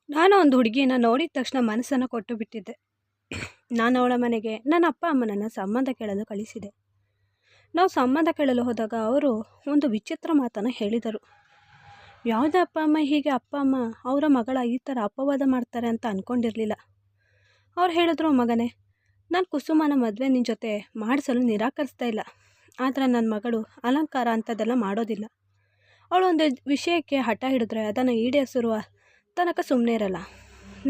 ನಾನು ಒಂದು ಹುಡುಗಿನ ನೋಡಿದ ತಕ್ಷಣ ಮನಸ್ಸನ್ನು ಕೊಟ್ಟು ಬಿಟ್ಟಿದ್ದೆ. ನಾನು ಅವಳ ಮನೆಗೆ ನನ್ನ ಅಪ್ಪ ಅಮ್ಮನನ್ನು ಸಂಬಂಧ ಕೇಳಲು ಕಳಿಸಿದೆ. ನಾವು ಸಂಬಂಧ ಕೇಳಲು ಹೋದಾಗ ಅವರು ಒಂದು ವಿಚಿತ್ರ ಮಾತನ್ನು ಹೇಳಿದರು. ಯಾವುದೇ ಅಪ್ಪ ಅಮ್ಮ ಹೀಗೆ ಅಪ್ಪ ಅಮ್ಮ ಅವರ ಮಗಳ ಈ ಥರ ಅಪವಾದ ಮಾಡ್ತಾರೆ ಅಂತ ಅಂದ್ಕೊಂಡಿರಲಿಲ್ಲ. ಅವ್ರು ಹೇಳಿದ್ರು, ಮಗನೇ, ನಾನು ಕುಸುಮನ ಮದುವೆ ನಿನ್ನ ಜೊತೆ ಮಾಡಿಸಲು ನಿರಾಕರಿಸ್ತಾ ಇಲ್ಲ. ಆದರೆ ನನ್ನ ಮಗಳು ಅಲಂಕಾರ ಅಂಥದ್ದೆಲ್ಲ ಮಾಡೋದಿಲ್ಲ. ಅವಳು ಒಂದು ವಿಷಯಕ್ಕೆ ಹಠ ಹಿಡಿದ್ರೆ ಅದನ್ನು ಈಡೇರಿಸಿರುವ ತನಕ ಸುಮ್ಮನೆ ಇರಲ್ಲ.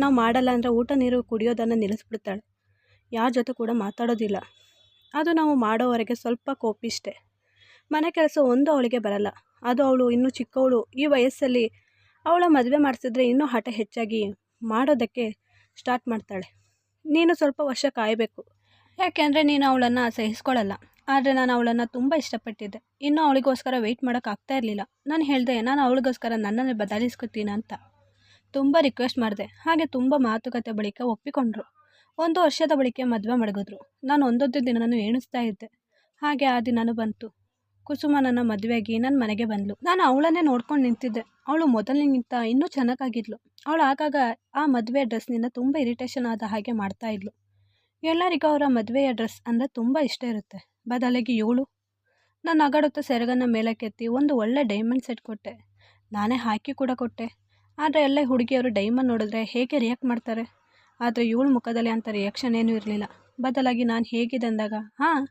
ನಾವು ಮಾಡಲ್ಲ ಅಂದರೆ ಊಟ ನೀರು ಕುಡಿಯೋದನ್ನು ನಿಲ್ಲಿಸ್ಬಿಡ್ತಾಳೆ. ಯಾರ ಜೊತೆ ಕೂಡ ಮಾತಾಡೋದಿಲ್ಲ. ಅದು ನಾವು ಮಾಡೋವರೆಗೆ ಸ್ವಲ್ಪ ಕೋಪಿಷ್ಟೆ. ಮನೆ ಕೆಲಸ ಒಂದು ಅವಳಿಗೆ ಬರಲ್ಲ. ಅದು ಅವಳು ಇನ್ನೂ ಚಿಕ್ಕವಳು. ಈ ವಯಸ್ಸಲ್ಲಿ ಅವಳ ಮದುವೆ ಮಾಡಿಸಿದ್ರೆ ಇನ್ನೂ ಹಠ ಹೆಚ್ಚಾಗಿ ಮಾಡೋದಕ್ಕೆ ಸ್ಟಾರ್ಟ್ ಮಾಡ್ತಾಳೆ. ನೀನು ಸ್ವಲ್ಪ ವರ್ಷ ಕಾಯಬೇಕು, ಯಾಕೆಂದರೆ ನೀನು ಅವಳನ್ನು ಸಹಿಸ್ಕೊಳ್ಳಲ್ಲ. ಆದರೆ ನಾನು ಅವಳನ್ನು ತುಂಬ ಇಷ್ಟಪಟ್ಟಿದ್ದೆ. ಇನ್ನೂ ಅವಳಿಗೋಸ್ಕರ ವೆಯ್ಟ್ ಮಾಡೋಕ್ಕಾಗ್ತಾ ಇರಲಿಲ್ಲ. ನಾನು ಹೇಳಿದೆ, ನಾನು ಅವಳಿಗೋಸ್ಕರ ನನ್ನನ್ನೇ ಬದಲಿಸ್ಕೊತೀನಿ ಅಂತ ತುಂಬ ರಿಕ್ವೆಸ್ಟ್ ಮಾಡಿದೆ. ಹಾಗೆ ತುಂಬ ಮಾತುಕತೆ ಬಳಿಕ ಒಪ್ಪಿಕೊಂಡ್ರು. 1 ವರ್ಷದ ಬಳಿಕ ಮದುವೆ ಮಡಗಿದ್ರು. ನಾನು ಒಂದೊಂದು ದಿನನೂ ಎಣಿಸ್ತಾ ಇದ್ದೆ. ಹಾಗೆ ಆ ದಿನನೂ ಬಂತು. ಕುಸುಮ ನನ್ನ ಮದುವೆಯಾಗಿ ನನ್ನ ಮನೆಗೆ ಬಂದಳು. ನಾನು ಅವಳನ್ನೇ ನೋಡ್ಕೊಂಡು ನಿಂತಿದ್ದೆ. ಅವಳು ಮೊದಲಿಗಿಂತ ಇನ್ನೂ ಚೆನ್ನಾಗಿದ್ಲು. ಅವಳು ಆಗಾಗ ಆ ಮದುವೆ ಡ್ರೆಸ್ನಿಂದ ತುಂಬ ಇರಿಟೇಷನ್ ಆದ ಹಾಗೆ ಮಾಡ್ತಾಯಿದ್ಲು. ಎಲ್ಲರಿಗೂ ಅವರ ಮದುವೆಯ ಡ್ರೆಸ್ ಅಂದರೆ ತುಂಬ ಇಷ್ಟ ಇರುತ್ತೆ. ಬದಲಾಗಿ ಇವಳು ನಾನು ನಗಾಡುತ್ತಾ ಸೆರಗನ್ನು ಮೇಲಕ್ಕೆತ್ತಿ ಒಂದು ಒಳ್ಳೆ ಡೈಮಂಡ್ ಸೆಟ್ ಕೊಟ್ಟೆ. ನಾನೇ ಹಾಕಿ ಕೂಡ ಕೊಟ್ಟೆ. ಆದರೆ ಎಲ್ಲ ಹುಡುಗಿಯರು ಡೈಮಂಡ್ ನೋಡಿದ್ರೆ ಹೇಗೆ ರಿಯಾಕ್ಟ್ ಮಾಡ್ತಾರೆ. ಆದರೆ ಇವಳ ಮುಖದಲ್ಲಿ ಅಂಥ ರಿಯಾಕ್ಷನ್ ಏನೂ ಇರಲಿಲ್ಲ. ಬದಲಾಗಿ ನಾನು ಹೇಗಿದೆ ಅಂದಾಗ, ಹಾಂ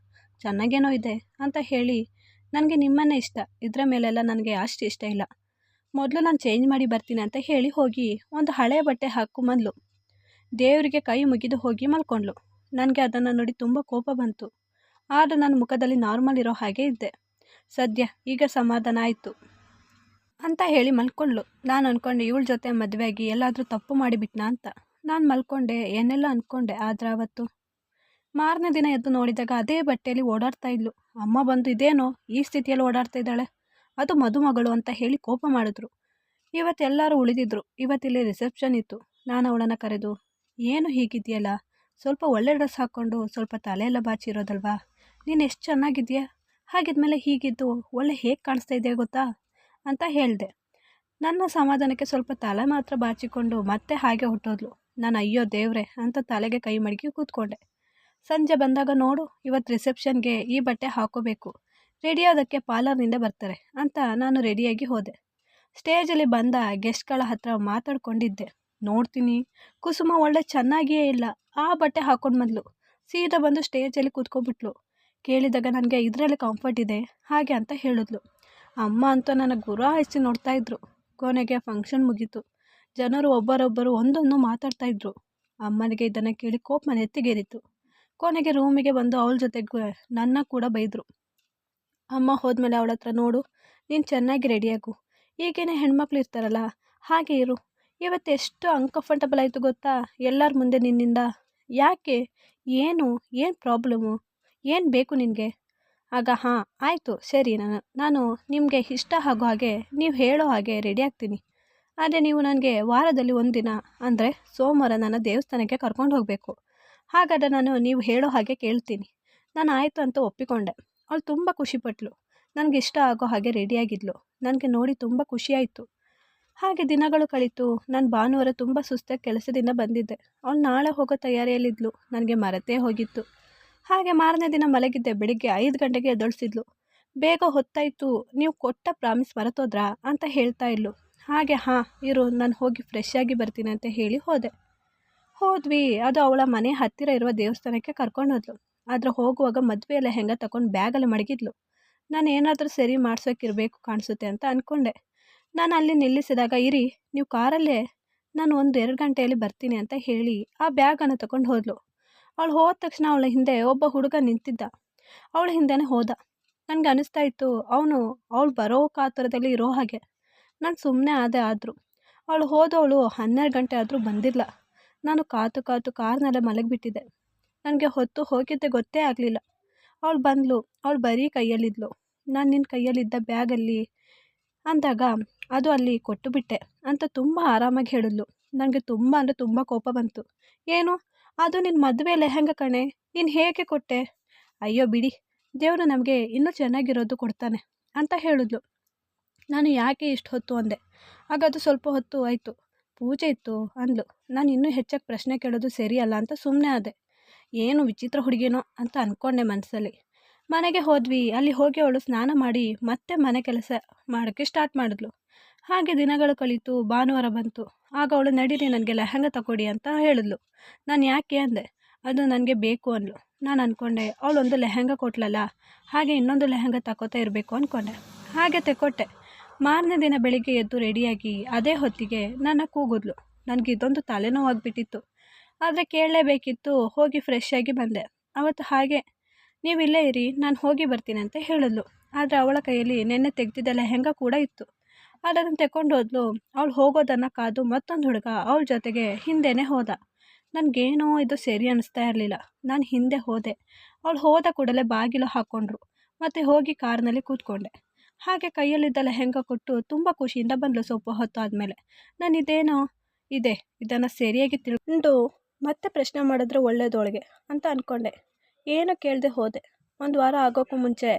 ಚೆನ್ನಾಗೇನೋ ಇದೆ ಅಂತ ಹೇಳಿ, ನನಗೆ ನಿಮ್ಮನ್ನೇ ಇಷ್ಟ, ಇದರ ಮೇಲೆಲ್ಲ ನನಗೆ ಅಷ್ಟು ಇಷ್ಟ ಇಲ್ಲ, ಮೊದಲು ನಾನು ಚೇಂಜ್ ಮಾಡಿ ಬರ್ತೀನಿ ಅಂತ ಹೇಳಿ ಹೋಗಿ ಒಂದು ಹಳೆಯ ಬಟ್ಟೆ ಹಾಕ್ಕೊಂಬಂದ್ಲು. ದೇವರಿಗೆ ಕೈ ಮುಗಿದು ಹೋಗಿ ಮಲ್ಕೊಂಡ್ಳು. ನನಗೆ ಅದನ್ನು ನೋಡಿ ತುಂಬ ಕೋಪ ಬಂತು. ಆದರೆ ನನ್ನ ಮುಖದಲ್ಲಿ ನಾರ್ಮಲ್ ಇರೋ ಹಾಗೆ ಇದ್ದೆ. ಸದ್ಯ ಈಗ ಸಮಾಧಾನ ಆಯಿತು ಅಂತ ಹೇಳಿ ಮಲ್ಕೊಂಡ್ಳು. ನಾನು ಅಂದ್ಕೊಂಡೆ ಇವಳ ಜೊತೆ ಮದುವೆಯಾಗಿ ಎಲ್ಲಾದರೂ ತಪ್ಪು ಮಾಡಿಬಿಟ್ನಾ ಅಂತ. ನಾನು ಮಲ್ಕೊಂಡೆ, ಏನೆಲ್ಲ ಅಂದ್ಕೊಂಡೆ. ಆದರೆ ಅವತ್ತು ಮಾರನೇ ದಿನ ಎದ್ದು ನೋಡಿದಾಗ ಅದೇ ಬಟ್ಟೆಯಲ್ಲಿ ಓಡಾಡ್ತಾ ಇದ್ಲು. ಅಮ್ಮ ಬಂದು, ಇದೇನೋ ಈ ಸ್ಥಿತಿಯಲ್ಲಿ ಓಡಾಡ್ತಾ ಇದ್ದಾಳೆ, ಅದು ಮದುಮಗಳು ಅಂತ ಹೇಳಿ ಕೋಪ ಮಾಡಿದ್ರು. ಇವತ್ತೆಲ್ಲರೂ ಉಳಿದಿದ್ರು. ಇವತ್ತಿಲ್ಲಿ ರಿಸೆಪ್ಷನ್ ಇತ್ತು. ನಾನು ಅವಳನ್ನು ಕರೆದು, ಏನು ಹೀಗಿದೆಯಲ್ಲ, ಸ್ವಲ್ಪ ಒಳ್ಳೆ ಡ್ರೆಸ್ ಹಾಕ್ಕೊಂಡು ಸ್ವಲ್ಪ ತಲೆಯೆಲ್ಲ ಬಾಚಿರೋದಲ್ವಾ, ನೀನು ಎಷ್ಟು ಚೆನ್ನಾಗಿದೆಯಾ, ಹಾಗಿದ್ಮೇಲೆ ಹೀಗಿದ್ದು ಒಳ್ಳೆ ಹೇಗೆ ಕಾಣಿಸ್ತಾ ಇದೆಯಾ ಗೊತ್ತಾ ಅಂತ ಹೇಳಿದೆ. ನನ್ನ ಸಮಾಧಾನಕ್ಕೆ ಸ್ವಲ್ಪ ತಲೆ ಮಾತ್ರ ಬಾಚಿಕೊಂಡು ಮತ್ತೆ ಹಾಗೆ ಹೊಟ್ಟೋದ್ಲು. ನಾನು ಅಯ್ಯೋ ದೇವ್ರೆ ಅಂತ ತಲೆಗೆ ಕೈ ಮಡಗಿ ಕೂತ್ಕೊಂಡೆ. ಸಂಜೆ ಬಂದಾಗ, ನೋಡು ಇವತ್ತು ರಿಸೆಪ್ಷನ್ಗೆ ಈ ಬಟ್ಟೆ ಹಾಕೋಬೇಕು, ರೆಡಿಯಾದಕ್ಕೆ ಪಾರ್ಲರ್ನಿಂದ ಬರ್ತಾರೆ ಅಂತ ನಾನು ರೆಡಿಯಾಗಿ ಹೋದೆ. ಸ್ಟೇಜಲ್ಲಿ ಬಂದ ಗೆಸ್ಟ್ಗಳ ಹತ್ರ ಮಾತಾಡ್ಕೊಂಡಿದ್ದೆ. ನೋಡ್ತೀನಿ ಕುಸುಮ ಒಳ್ಳೆ ಚೆನ್ನಾಗಿಯೇ ಇಲ್ಲ, ಆ ಬಟ್ಟೆ ಹಾಕ್ಕೊಂಡು ಬಂದ್ಲು. ಸೀದಾ ಬಂದು ಸ್ಟೇಜಲ್ಲಿ ಕೂತ್ಕೊಬಿಟ್ಲು. ಕೇಳಿದಾಗ ನನಗೆ ಇದರಲ್ಲಿ ಕಂಫರ್ಟ್ ಇದೆ ಹಾಗೆ ಅಂತ ಹೇಳಿದ್ಲು. ಅಮ್ಮ ಅಂತೂ ನನಗೆ ಗುರಾಯಿಸಿ ನೋಡ್ತಾ ಇದ್ರು. ಕೊನೆಗೆ ಫಂಕ್ಷನ್ ಮುಗೀತು. ಜನರು ಒಬ್ಬರೊಬ್ಬರು ಒಂದೊಂದು ಮಾತಾಡ್ತಾಯಿದ್ರು. ಅಮ್ಮನಿಗೆ ಇದನ್ನು ಕೇಳಿ ಕೋಪ ನೆತ್ತಿಗೇರಿತು. ಕೊನೆಗೆ ರೂಮಿಗೆ ಬಂದು ಅವಳ ಜೊತೆಗೆ ನನ್ನ ಕೂಡ ಬೈದರು. ಅಮ್ಮ ಹೋದ್ಮೇಲೆ ಅವಳ ಹತ್ರ, ನೋಡು ನೀನು ಚೆನ್ನಾಗಿ ರೆಡಿಯಾಗು, ಈಗೇನೆ ಹೆಣ್ಮಕ್ಳು ಇರ್ತಾರಲ್ಲ ಹಾಗೆ ಇರು. ಇವತ್ತು ಎಷ್ಟು ಅನ್ಕಂಫರ್ಟಬಲ್ ಆಯಿತು ಗೊತ್ತಾ ಎಲ್ಲರ ಮುಂದೆ ನಿನ್ನಿಂದ. ಯಾಕೆ, ಏನು ಪ್ರಾಬ್ಲಮ್ಮು, ಏನು ಬೇಕು ನಿನಗೆ? ಆಗ ಹಾಂ ಆಯಿತು ಸರಿ, ನಾನು ನಿಮಗೆ ಇಷ್ಟ ಆಗೋ ಹಾಗೆ ನೀವು ಹೇಳೋ ಹಾಗೆ ರೆಡಿ ಆಗ್ತೀನಿ. ಆದರೆ ನೀವು ನನಗೆ ವಾರದಲ್ಲಿ 1 ದಿನ ಅಂದರೆ ಸೋಮವಾರ ನನ್ನ ದೇವಸ್ಥಾನಕ್ಕೆ ಕರ್ಕೊಂಡು ಹೋಗಬೇಕು. ಹಾಗಾದರೆ ನಾನು ನೀವು ಹೇಳೋ ಹಾಗೆ ಕೇಳ್ತೀನಿ. ನಾನು ಆಯಿತು ಅಂತ ಒಪ್ಪಿಕೊಂಡೆ. ಅವಳು ತುಂಬ ಖುಷಿಪಟ್ಲು. ನನಗೆ ಇಷ್ಟ ಆಗೋ ಹಾಗೆ ರೆಡಿಯಾಗಿದ್ಲು. ನನಗೆ ನೋಡಿ ತುಂಬ ಖುಷಿಯಾಯಿತು. ಹಾಗೆ ದಿನಗಳು ಕಳೀತು. ನಾನು ಭಾನುವಾರ ತುಂಬ ಸುಸ್ತಾಗಿ ಕೆಲಸದಿಂದ ಬಂದಿದ್ದೆ. ಅವಳು ನಾಳೆ ಹೋಗೋ ತಯಾರಿಯಲ್ಲಿದ್ಲು. ನನಗೆ ಮರೆತೇ ಹೋಗಿತ್ತು. ಹಾಗೆ ಮಾರನೇ ದಿನ ಮಲಗಿದ್ದೆ. ಬೆಳಿಗ್ಗೆ 5 ಗಂಟೆಗೆ ಎದ್ದೊಳಿಸಿದ್ಲು. ಬೇಗ ಹೊತ್ತಾಯಿತು, ನೀವು ಕೊಟ್ಟ ಪ್ರಾಮಿಸ್ ಮರೆತೋದ್ರಾ ಅಂತ ಹೇಳ್ತಾ ಇದ್ಲು. ಹಾಗೆ ಹಾಂ ಇರು, ನಾನು ಹೋಗಿ ಫ್ರೆಶ್ ಆಗಿ ಬರ್ತೀನಿ ಅಂತ ಹೇಳಿ ಹೋದ್ವಿ. ಅದು ಅವಳ ಮನೆ ಹತ್ತಿರ ಇರುವ ದೇವಸ್ಥಾನಕ್ಕೆ ಕರ್ಕೊಂಡು ಹೋದ್ಲು. ಆದರೆ ಹೋಗುವಾಗ ಮದುವೆ ಲೆಹೆಂಗಾ ತಗೊಂಡು ಬ್ಯಾಗಲ್ಲಿ ಮಡಗಿದ್ಲು. ನಾನು ಏನಾದರೂ ಸರಿ ಮಾಡ್ಸೋಕ್ಕಿರಬೇಕು ಕಾಣಿಸುತ್ತೆ ಅಂತ ಅಂದ್ಕೊಂಡೆ. ನಾನು ಅಲ್ಲಿ ನಿಲ್ಲಿಸಿದಾಗ, ಇರಿ ನೀವು ಕಾರಲ್ಲೇ, ನಾನು 1-2 ಗಂಟೆಯಲ್ಲಿ ಬರ್ತೀನಿ ಅಂತ ಹೇಳಿ ಆ ಬ್ಯಾಗನ್ನು ತಗೊಂಡು ಹೋದ್ಲು. ಅವಳು ಹೋದ ತಕ್ಷಣ ಅವಳ ಹಿಂದೆ ಒಬ್ಬ ಹುಡುಗ ನಿಂತಿದ್ದ. ಅವಳ ಹಿಂದೆನೇ ಹೋದ. ನನಗೆ ಅನಿಸ್ತಾ ಇತ್ತು ಅವಳು ಬರೋ ಕಾತರದಲ್ಲಿ ಇರೋ ಹಾಗೆ. ನಾನು ಸುಮ್ಮನೆ ಆದರೂ ಅವಳು ಹೋದವಳು 12 ಗಂಟೆ ಆದರೂ ಬಂದಿಲ್ಲ. ನಾನು ಕಾತು ಕಾರ್ನಲ್ಲೇ ಮಲಗಿಬಿಟ್ಟಿದ್ದೆ. ನನಗೆ ಹೊತ್ತು ಹೋಗಿದ್ದೆ ಗೊತ್ತೇ ಆಗಲಿಲ್ಲ. ಅವಳು ಬಂದಳು. ಅವಳು ಬರೀ ಕೈಯಲ್ಲಿದ್ಲು. ನಾನು ನಿನ್ನ ಕೈಯಲ್ಲಿದ್ದ ಬ್ಯಾಗಲ್ಲಿ ಅಂದಾಗ ಅದು ಅಲ್ಲಿ ಕೊಟ್ಟುಬಿಟ್ಟೆ ಅಂತ ತುಂಬ ಆರಾಮಾಗಿ ಹೇಳಿದ್ಲು. ನನಗೆ ತುಂಬ ಅಂದರೆ ತುಂಬ ಕೋಪ ಬಂತು. ಏನು, ಅದು ನಿನ್ನ ಮದುವೆ ಲೆಹೆಂಗಾ ಕಣೆ, ನೀನು ಹೇಗೆ ಕೊಟ್ಟೆ? ಅಯ್ಯೋ ಬಿಡಿ, ದೇವರು ನಮಗೆ ಇನ್ನೂ ಚೆನ್ನಾಗಿರೋದು ಕೊಡ್ತಾನೆ ಅಂತ ಹೇಳಿದ್ಲು. ನಾನು ಯಾಕೆ ಇಷ್ಟು ಹೊತ್ತು ಅಂದೆ. ಆಗ ಅದು ಸ್ವಲ್ಪ ಹೊತ್ತು ಆಯಿತು. ಪೂಜೆ ಇತ್ತು ಅಂದ್ಲು. ನಾನು ಇನ್ನೂ ಹೆಚ್ಚಾಗಿ ಪ್ರಶ್ನೆ ಕೇಳೋದು ಸರಿಯಲ್ಲ ಅಂತ ಸುಮ್ಮನೆ ಆದೆ. ಏನು ವಿಚಿತ್ರ ಹುಡುಗಿನೋ ಅಂತ ಅಂದ್ಕೊಂಡೆ ಮನಸ್ಸಲ್ಲಿ. ಮನೆಗೆ ಹೋದ್ವಿ. ಅಲ್ಲಿ ಹೋಗಿ ಅವಳು ಸ್ನಾನ ಮಾಡಿ ಮತ್ತೆ ಮನೆ ಕೆಲಸ ಮಾಡೋಕ್ಕೆ ಸ್ಟಾರ್ಟ್ ಮಾಡಿದ್ಲು. ಹಾಗೆ ದಿನಗಳು ಕಳೀತು. ಭಾನುವಾರ ಬಂತು. ಆಗ ಅವಳು ನಡೀರಿ ನನಗೆ ಲೆಹಂಗಾ ತಗೊಡಿ ಅಂತ ಹೇಳಿದ್ಲು. ನಾನು ಯಾಕೆ ಅಂದೆ. ಅದು ನನಗೆ ಬೇಕು ಅಂದ್ಲು. ನಾನು ಅಂದ್ಕೊಂಡೆ ಅವಳೊಂದು ಲೆಹಂಗಾ ಕೊಟ್ಲಲ್ಲ, ಹಾಗೆ ಇನ್ನೊಂದು ಲೆಹಂಗಾ ತಗೋತಾ ಇರಬೇಕು ಅಂದ್ಕೊಂಡೆ. ಹಾಗೆ ತೆಕ್ಕೊಟ್ಟೆ. ಮಾರನೇ ದಿನ ಬೆಳಿಗ್ಗೆ ಎದ್ದು ರೆಡಿಯಾಗಿ ಅದೇ ಹೊತ್ತಿಗೆ ನನ್ನ ಕೂಗಿದ್ಲು. ನನಗೆ ಇದೊಂದು ತಲೆನೋವಾಗಿಬಿಟ್ಟಿತ್ತು. ಆದರೆ ಕೇಳಲೇಬೇಕಿತ್ತು. ಹೋಗಿ ಫ್ರೆಶ್ ಆಗಿ ಬಂದೆ. ಅವತ್ತು ಹಾಗೆ ನೀವು ಇಲ್ಲೇ ಇರಿ, ನಾನು ಹೋಗಿ ಬರ್ತೀನಿ ಅಂತ ಹೇಳಿದ್ಲು. ಆದರೆ ಅವಳ ಕೈಯಲ್ಲಿ ನೆನ್ನೆ ತೆಗೆದಿದ್ದ ಲೆಹಂಗಾ ಕೂಡ ಇತ್ತು. ಅದನ್ನು ತೆಕ್ಕೊಂಡು ಹೋದ್ಲು. ಅವಳು ಹೋಗೋದನ್ನು ಕಾದು ಮತ್ತೊಂದು ಹುಡುಗ ಅವಳ ಜೊತೆಗೆ ಹಿಂದೆನೇ ಹೋದ. ನನಗೇನೋ ಇದು ಸರಿ ಅನ್ನಿಸ್ತಾ ಇರಲಿಲ್ಲ. ನಾನು ಹಿಂದೆ ಹೋದೆ. ಅವಳು ಹೋದ ಕೂಡಲೇ ಬಾಗಿಲು ಹಾಕ್ಕೊಂಡ್ರು. ಮತ್ತು ಹೋಗಿ ಕಾರ್ನಲ್ಲಿ ಕೂತ್ಕೊಂಡೆ. ಹಾಗೆ ಕೈಯಲ್ಲಿದ್ದ ಲೆಹಂಗಾ ಕೊಟ್ಟು ತುಂಬ ಖುಷಿಯಿಂದ ಬಂದಳು. ಸ್ವಲ್ಪ ಹೊತ್ತು ಆದಮೇಲೆ ನಾನು ಇದೇನೋ ಇದೆ, ಇದನ್ನು ಸರಿಯಾಗಿ ತಿಳ್ಕೊಂಡು ಮತ್ತೆ ಪ್ರಶ್ನೆ ಮಾಡಿದ್ರೆ ಒಳ್ಳೇದೊಳಗೆ ಅಂತ ಅಂದ್ಕೊಂಡೆ. ಏನು ಕೇಳದೆ ಹೋದೆ. ಒಂದು ವಾರ ಆಗೋಕ್ಕೂ ಮುಂಚೆ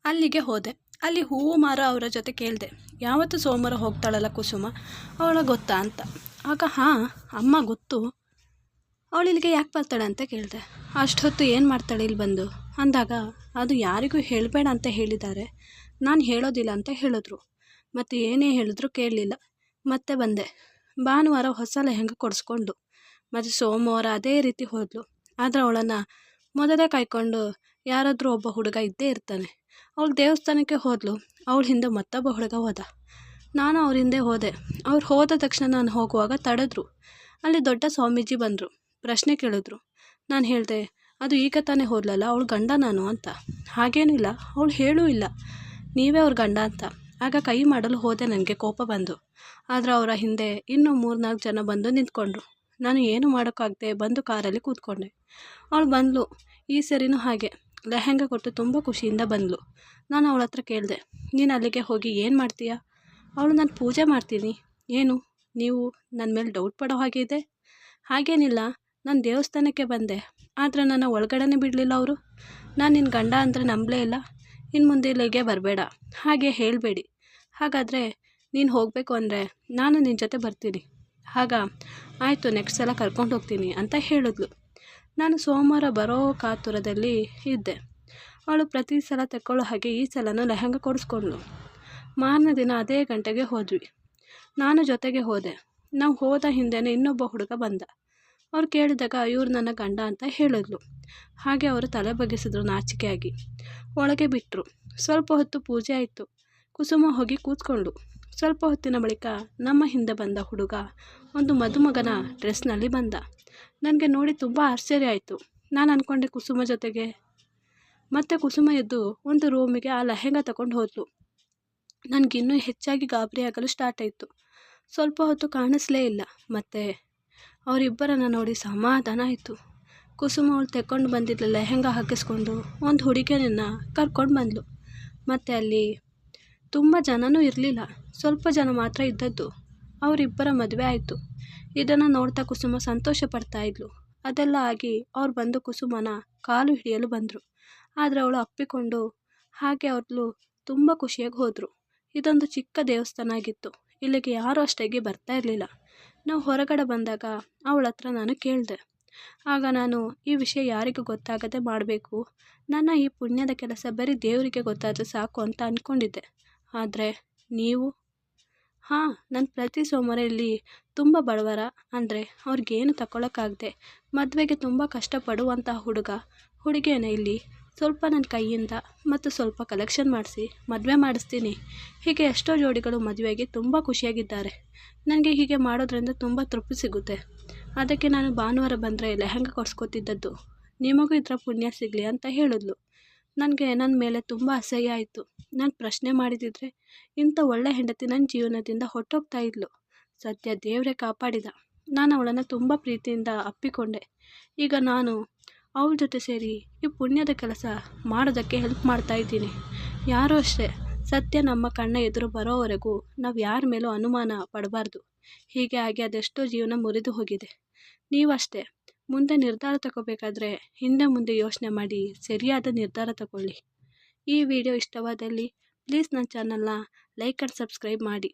ಅಲ್ಲಿಗೆ ಹೋದೆ. ಅಲ್ಲಿ ಹೂವು ಮಾರ ಅವರ ಜೊತೆ ಕೇಳಿದೆ, ಯಾವತ್ತು ಸೋಮವಾರ ಹೋಗ್ತಾಳಲ್ಲ ಕುಸುಮ, ಅವಳ ಗೊತ್ತಾ ಅಂತ. ಆಗ ಹಾಂ ಅಮ್ಮ ಗೊತ್ತು, ಅವಳು ಇಲ್ಲಿಗೆ ಯಾಕೆ ಬರ್ತಾಳೆ ಅಂತ ಕೇಳಿದೆ. ಅಷ್ಟೊತ್ತು ಏನು ಮಾಡ್ತಾಳೆ ಇಲ್ಲಿ ಬಂದು ಅಂದಾಗ, ಅದು ಯಾರಿಗೂ ಹೇಳಬೇಡ ಅಂತ ಹೇಳಿದ್ದಾರೆ, ನಾನು ಹೇಳೋದಿಲ್ಲ ಅಂತ ಹೇಳಿದ್ರು. ಮತ್ತು ಏನೇ ಹೇಳಿದ್ರು ಕೇಳಲಿಲ್ಲ. ಮತ್ತೆ ಬಂದೆ. ಭಾನುವಾರ ಹೊಸ ಲೆಹಂಗಾ ಕೊಡಿಸ್ಕೊಂಡು ಮತ್ತು ಸೋಮವಾರ ಅದೇ ರೀತಿ ಹೋದ್ಲು. ಆದರೆ ಅವಳನ್ನು ಮೊದಲೇ ಕಾಯ್ಕೊಂಡು ಯಾರಾದರೂ ಒಬ್ಬ ಹುಡುಗ ಇದ್ದೇ ಇರ್ತಾನೆ. ಅವಳು ದೇವಸ್ಥಾನಕ್ಕೆ ಹೋದ್ಲು. ಅವಳ ಹಿಂದೆ ಮತ್ತೊಬ್ಬ ಹುಡುಗ ಹೋದ. ನಾನು ಅವ್ರ ಹಿಂದೆ ಹೋದೆ. ಅವ್ರು ಹೋದ ತಕ್ಷಣ ನಾನು ಹೋಗುವಾಗ ತಡೆದ್ರು. ಅಲ್ಲಿ ದೊಡ್ಡ ಸ್ವಾಮೀಜಿ ಬಂದರು. ಪ್ರಶ್ನೆ ಕೇಳಿದ್ರು. ನಾನು ಹೇಳಿದೆ, ಅದು ಈಗ ತಾನೇ ಹೋದ್ಲಲ್ಲ, ಅವಳು ಗಂಡ ನಾನು ಅಂತ. ಹಾಗೇನಿಲ್ಲ, ಅವಳು ಹೇಳೂ ಇಲ್ಲ, ನೀವೇ ಅವ್ರ ಗಂಡ ಅಂತ. ಆಗ ಕೈ ಮಾಡಲು ಹೋದೆ. ನನಗೆ ಕೋಪ ಬಂದು. ಆದರೆ ಅವರ ಹಿಂದೆ ಇನ್ನೂ 3-4 ಜನ ಬಂದು ನಿಂತ್ಕೊಂಡ್ರು. ನಾನು ಏನು ಮಾಡೋಕ್ಕಾಗದೆ ಬಂದು ಕಾರಲ್ಲಿ ಕೂತ್ಕೊಂಡೆ. ಅವಳು ಬಂದಳು. ಈ ಸರಿನೂ ಹಾಗೆ ಲೆಹಂಗಾ ಕೊಟ್ಟು ತುಂಬ ಖುಷಿಯಿಂದ ಬಂದಳು. ನಾನು ಅವಳ ಹತ್ರ ಕೇಳಿದೆ, ನೀನು ಅಲ್ಲಿಗೆ ಹೋಗಿ ಏನು ಮಾಡ್ತೀಯಾ? ಅವಳು, ನಾನು ಪೂಜೆ ಮಾಡ್ತೀನಿ. ಏನು, ನೀವು ನನ್ನ ಮೇಲೆ ಡೌಟ್ ಪಡೋ ಹಾಗೆ ಇದೆ? ಹಾಗೇನಿಲ್ಲ, ನಾನು ದೇವಸ್ಥಾನಕ್ಕೆ ಬಂದೆ, ಆದರೆ ನನ್ನ ಒಳಗಡೆನೇ ಬಿಡಲಿಲ್ಲ ಅವರು. ನಾನು ನಿನ್ನ ಗಂಡ ಅಂದರೆ ನಂಬಲೇ ಇಲ್ಲ. ಇನ್ನು ಮುಂದೆ ಇಲ್ಲಿಗೆ ಬರಬೇಡ, ಹಾಗೆ ಹೇಳಬೇಡಿ. ಹಾಗಾದರೆ ನೀನು ಹೋಗಬೇಕು ಅಂದರೆ ನಾನು ನಿನ್ನ ಜೊತೆ ಬರ್ತೀನಿ. ಆಗ ಆಯಿತು, ನೆಕ್ಸ್ಟ್ ಸಲ ಕರ್ಕೊಂಡು ಹೋಗ್ತೀನಿ ಅಂತ ಹೇಳಿದ್ಲು. ನಾನು ಸೋಮವಾರ ಬರೋ ಕಾತುರದಲ್ಲಿ ಇದ್ದೆ. ಅವಳು ಪ್ರತಿ ಸಲ ತಗೊಳ್ಳೋ ಹಾಗೆ ಈ ಸಲನೂ ಲೆಹಂಗಾ ಕೊಡಿಸ್ಕೊಂಡ್ಳು. ಮಾರನೇ ದಿನ ಅದೇ ಗಂಟೆಗೆ ಹೋದ್ವಿ. ನಾನು ಜೊತೆಗೆ ಹೋದೆ. ನಾವು ಹೋದ ಹಿಂದೆನೇ ಇನ್ನೊಬ್ಬ ಹುಡುಗ ಬಂದ. ಅವ್ರು ಕೇಳಿದಾಗ ಇವ್ರು ನನ್ನ ಗಂಡ ಅಂತ ಹೇಳಿದ್ಲು. ಹಾಗೆ ಅವರು ತಲೆ ಬಗ್ಗಿಸಿದ್ರು ನಾಚಿಕೆಯಾಗಿ. ಒಳಗೆ ಬಿಟ್ಟರು. ಸ್ವಲ್ಪ ಹೊತ್ತು ಪೂಜೆ ಆಯಿತು. ಕುಸುಮ ಹೋಗಿ ಕೂತ್ಕೊಂಡ್ಳು. ಸ್ವಲ್ಪ ಹೊತ್ತಿನ ಬಳಿಕ ನಮ್ಮ ಹಿಂದೆ ಬಂದ ಹುಡುಗ ಒಂದು ಮದುಮಗನ ಡ್ರೆಸ್ನಲ್ಲಿ ಬಂದ. ನನಗೆ ನೋಡಿ ತುಂಬ ಆಶ್ಚರ್ಯ ಆಯಿತು. ನಾನು ಅಂದ್ಕೊಂಡೆ ಕುಸುಮ ಜೊತೆಗೆ. ಮತ್ತು ಕುಸುಮ ಎದ್ದು ಒಂದು ರೂಮಿಗೆ ಆ ಲೆಹಂಗಾ ತಗೊಂಡು ಹೋದ್ಲು. ನನಗಿನ್ನೂ ಹೆಚ್ಚಾಗಿ ಗಾಬರಿ ಆಗಲು ಸ್ಟಾರ್ಟ್ ಆಯಿತು. ಸ್ವಲ್ಪ ಹೊತ್ತು ಕಾಣಿಸ್ಲೇ ಇಲ್ಲ. ಮತ್ತು ಅವರಿಬ್ಬರನ್ನು ನೋಡಿ ಸಮಾಧಾನ ಆಯಿತು. ಕುಸುಮ ಅವಳು ತೆಕ್ಕೊಂಡು ಬಂದಿದ್ದ ಲೆಹಂಗಾ ಹಾಕಿಸ್ಕೊಂಡು ಒಂದು ಹುಡುಗಿಯನ್ನ ಕರ್ಕೊಂಡು ಬಂದಳು. ಮತ್ತು ಅಲ್ಲಿ ತುಂಬ ಜನನೂ ಇರಲಿಲ್ಲ, ಸ್ವಲ್ಪ ಜನ ಮಾತ್ರ ಇದ್ದದ್ದು. ಅವರಿಬ್ಬರ ಮದುವೆ ಆಯಿತು. ಇದನ್ನು ನೋಡ್ತಾ ಕುಸುಮ ಸಂತೋಷ ಪಡ್ತಾ ಇದ್ಲು. ಅದೆಲ್ಲ ಆಗಿ ಅವ್ರು ಬಂದು ಕುಸುಮನ ಕಾಲು ಹಿಡಿಯಲು ಬಂದರು. ಆದರೆ ಅವಳು ಅಪ್ಪಿಕೊಂಡು ಹಾಗೆ ಅವಳು ತುಂಬ ಖುಷಿಯಾಗಿ ಹೋದರು. ಇದೊಂದು ಚಿಕ್ಕ ದೇವಸ್ಥಾನ ಆಗಿತ್ತು. ಇಲ್ಲಿಗೆ ಯಾರೂ ಅಷ್ಟಾಗಿ ಬರ್ತಾ ಇರಲಿಲ್ಲ. ನಾವು ಹೊರಗಡೆ ಬಂದಾಗ ಅವಳ ಹತ್ರ ನಾನು ಕೇಳಿದೆ. ಆಗ ನಾನು ಈ ವಿಷಯ ಯಾರಿಗೂ ಗೊತ್ತಾಗದೆ ಮಾಡಬೇಕು, ನನ್ನ ಈ ಪುಣ್ಯದ ಕೆಲಸ ಬರೀ ದೇವರಿಗೆ ಗೊತ್ತಾದರೆ ಸಾಕು ಅಂತ ಅಂದ್ಕೊಂಡಿದ್ದೆ. ಆದರೆ ನೀವು? ಹಾಂ, ನಾನು ಪ್ರತಿ ಸೋಮವಾರ ಇಲ್ಲಿ ತುಂಬ ಬಡವರ ಅಂದರೆ ಅವ್ರಿಗೇನು ತಗೊಳ್ಳೋಕ್ಕಾಗದೆ ಮದುವೆಗೆ ತುಂಬ ಕಷ್ಟಪಡುವಂಥ ಹುಡುಗಿಯನ್ನ ಇಲ್ಲಿ ಸ್ವಲ್ಪ ನನ್ನ ಕೈಯಿಂದ ಮತ್ತು ಸ್ವಲ್ಪ ಕಲೆಕ್ಷನ್ ಮಾಡಿಸಿ ಮದುವೆ ಮಾಡಿಸ್ತೀನಿ. ಹೀಗೆ ಎಷ್ಟೋ ಜೋಡಿಗಳು ಮದುವೆಗೆ ತುಂಬ ಖುಷಿಯಾಗಿದ್ದಾರೆ. ನನಗೆ ಹೀಗೆ ಮಾಡೋದ್ರಿಂದ ತುಂಬ ತೃಪ್ತಿ ಸಿಗುತ್ತೆ. ಅದಕ್ಕೆ ನಾನು ಭಾನುವಾರ ಬಂದರೆ ಲೆಹಂಗಾ ಕೊಡಿಸ್ಕೊತಿದ್ದದ್ದು. ನಿಮಗೂ ಇದರ ಪುಣ್ಯ ಸಿಗಲಿ ಅಂತ ಹೇಳಿದ್ಲು. ನನಗೆ ನನ್ನ ಮೇಲೆ ತುಂಬ ಅಸಹ್ಯ ಆಯಿತು. ನಾನು ಪ್ರಶ್ನೆ ಮಾಡಿದಿದ್ರೆ ಇಂಥ ಒಳ್ಳೆ ಹೆಂಡತಿ ನನ್ನ ಜೀವನದಿಂದ ಹೊರಟೋಗ್ತಾ ಇದ್ಲು. ಸದ್ಯ ದೇವರೇ ಕಾಪಾಡಿದ. ನಾನು ಅವಳನ್ನು ತುಂಬ ಪ್ರೀತಿಯಿಂದ ಅಪ್ಪಿಕೊಂಡೆ. ಈಗ ನಾನು ಅವಳ ಜೊತೆ ಸೇರಿ ಈ ಪುಣ್ಯದ ಕೆಲಸ ಮಾಡೋದಕ್ಕೆ ಹೆಲ್ಪ್ ಮಾಡ್ತಾ ಇದ್ದೀನಿ. ಯಾರೂ ಅಷ್ಟೇ, ಸತ್ಯ ನಮ್ಮ ಕಣ್ಣ ಎದುರು ಬರೋವರೆಗೂ ನಾವು ಯಾರ ಮೇಲೂ ಅನುಮಾನ ಪಡಬಾರ್ದು. ಹೀಗೆ ಆಗಿ ಅದೆಷ್ಟೋ ಜೀವನ ಮುರಿದು ಹೋಗಿದೆ. ನೀವಷ್ಟೇ, ಮುಂದೆ ನಿರ್ಧಾರ ತಗೋಬೇಕಾದ್ರೆ ಹಿಂದೆ ಮುಂದೆ ಯೋಚನೆ ಮಾಡಿ ಸರಿಯಾದ ನಿರ್ಧಾರ ತಗೊಳ್ಳಿ. ಈ ವಿಡಿಯೋ ಇಷ್ಟವಾದಲ್ಲಿ ಪ್ಲೀಸ್ ನನ್ನ ಚಾನಲ್ನ ಲೈಕ್ ಆ್ಯಂಡ್ ಸಬ್ಸ್ಕ್ರೈಬ್ ಮಾಡಿ.